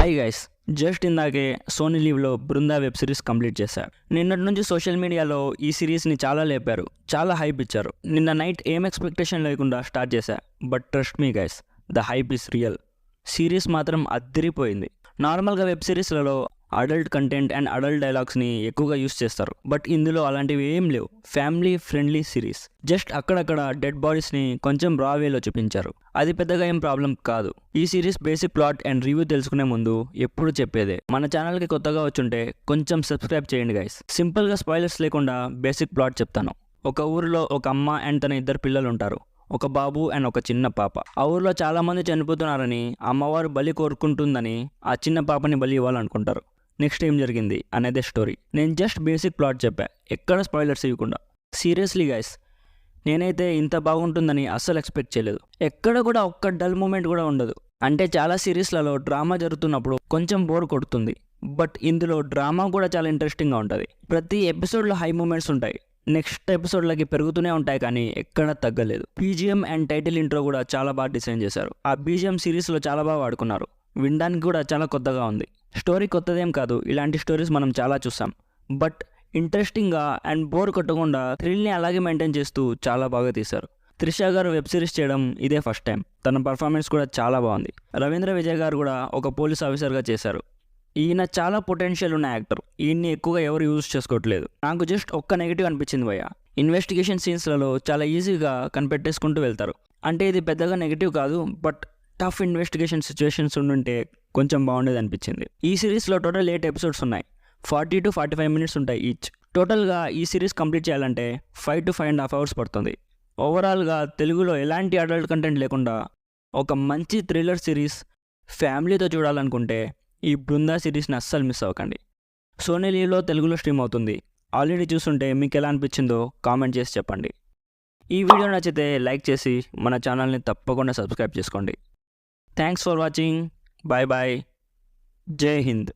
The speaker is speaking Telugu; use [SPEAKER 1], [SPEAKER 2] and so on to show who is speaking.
[SPEAKER 1] హాయ్ గైస్, జస్ట్ ఇందాకే సోనీ లీవ్లో బృందా వెబ్ సిరీస్ కంప్లీట్ చేశారు. నిన్నటి నుంచి సోషల్ మీడియాలో ఈ సిరీస్ని చాలా లేపారు, చాలా హైప్ ఇచ్చారు. నిన్న నైట్ ఏం ఎక్స్పెక్టేషన్ లేకుండా స్టార్ట్ చేశా, but trust me guys, the hype is real. Series మాత్రం అద్దరిపోయింది. నార్మల్గా వెబ్ సిరీస్లలో అడల్ట్ కంటెంట్ అండ్ అడల్ట్ డైలాగ్స్ని ఎక్కువగా యూస్ చేస్తారు, బట్ ఇందులో అలాంటివి ఏం లేవు. Family friendly series. జస్ట్ అక్కడక్కడ డెడ్ బాడీస్ని కొంచెం రా వేలో చూపించారు, అది పెద్దగా ఏం ప్రాబ్లం కాదు. ఈ series basic plot and review తెలుసుకునే ముందు ఎప్పుడు చెప్పేదే, మన ఛానల్కి కొత్తగా వచ్చుంటే కొంచెం సబ్స్క్రైబ్ చేయండి గైస్. సింపుల్గా స్పాయిలర్స్ లేకుండా బేసిక్ ప్లాట్ చెప్తాను. ఒక ఊరిలో ఒక అమ్మ అండ్ తన 2 పిల్లలు ఉంటారు, ఒక బాబు అండ్ ఒక చిన్న పాప. ఆ ఊర్లో చాలా మంది చనిపోతున్నారని అమ్మవారు బలి కోరుకుంటుందని ఆ చిన్న పాపని బలి ఇవ్వాలనుకుంటారు. నెక్స్ట్ ఏం జరిగింది అనేదే స్టోరీ. నేను జస్ట్ బేసిక్ ప్లాట్ చెప్పా, ఎక్కడ స్పాయిలర్స్ ఇవ్వకుండా. సీరియస్లీ గైస్, నేనైతే ఇంత బాగుంటుందని అస్సలు ఎక్స్పెక్ట్ చేయలేదు. ఎక్కడ కూడా ఒక్క డల్ మూమెంట్ కూడా ఉండదు. అంటే చాలా సిరీస్లలో డ్రామా జరుగుతున్నప్పుడు కొంచెం బోర్ కొడుతుంది, బట్ ఇందులో డ్రామా కూడా చాలా ఇంట్రెస్టింగ్గా ఉంటుంది. ప్రతి ఎపిసోడ్లో హై మూమెంట్స్ ఉంటాయి, నెక్స్ట్ ఎపిసోడ్లకి పెరుగుతూనే ఉంటాయి, కానీ ఎక్కడా తగ్గలేదు. బీజిఎం అండ్ టైటిల్ ఇంట్రో కూడా చాలా బాగా డిజైన్ చేశారు. ఆ బీజిఎం సిరీస్లో చాలా బాగా వాడుకున్నారు, వినడానికి కూడా చాలా కొత్తగా ఉంది. స్టోరీ కొత్తదేం కాదు, ఇలాంటి స్టోరీస్ మనం చాలా చూసాం, బట్ ఇంట్రెస్టింగ్గా అండ్ బోర్ కొట్టకుండా థ్రిల్ని అలాగే మెయింటైన్ చేస్తూ చాలా బాగా తీశారు. త్రిష గారు వెబ్ సిరీస్ చేయడం ఇదే ఫస్ట్ టైం. తన పర్ఫార్మెన్స్ కూడా చాలా బాగుంది. రవీంద్ర విజయ్ గారు కూడా ఒక పోలీస్ ఆఫీసర్గా చేశారు. ఈయన చాలా పొటెన్షియల్ ఉన్న యాక్టర్. ఈయన్ని ఎక్కువగా ఎవరు యూజ్ చేసుకోవట్లేదు. నాకు జస్ట్ ఒక్క నెగిటివ్ అనిపించింది భయ్య. ఇన్వెస్టిగేషన్ సీన్స్లలో చాలా ఈజీగా కనిపెట్టేసుకుంటూ వెళ్తారు. అంటే ఇది పెద్దగా నెగిటివ్ కాదు, బట్ టఫ్ ఇన్వెస్టిగేషన్ సిచ్యువేషన్స్ ఉండుంటే కొంచెం బాగుండేది అనిపించింది. ఈ సిరీస్లో టోటల్ 8 ఎపిసోడ్స్ ఉన్నాయి. 40 to 45 మినిట్స్ ఉంటాయి ఈచ్. టోటల్గా ఈ సిరీస్ కంప్లీట్ చేయాలంటే 5 to 5.5 hours పడుతుంది. ఓవరాల్గా తెలుగులో ఎలాంటి అడల్ట్ కంటెంట్ లేకుండా ఒక మంచి థ్రిల్లర్ సిరీస్ ఫ్యామిలీతో చూడాలనుకుంటే ఈ బృందా సిరీస్ని అస్సలు మిస్ అవ్వకండి. సోనీ లీవ్లో తెలుగులో స్ట్రీమ్ అవుతుంది. ఆల్రెడీ చూస్తుంటే మీకు ఎలా అనిపించిందో కామెంట్ చేసి చెప్పండి. ఈ వీడియో నచ్చితే లైక్ చేసి మన ఛానల్ని తప్పకుండా సబ్స్క్రైబ్ చేసుకోండి. Thanks for watching. Bye bye. జై హింద్.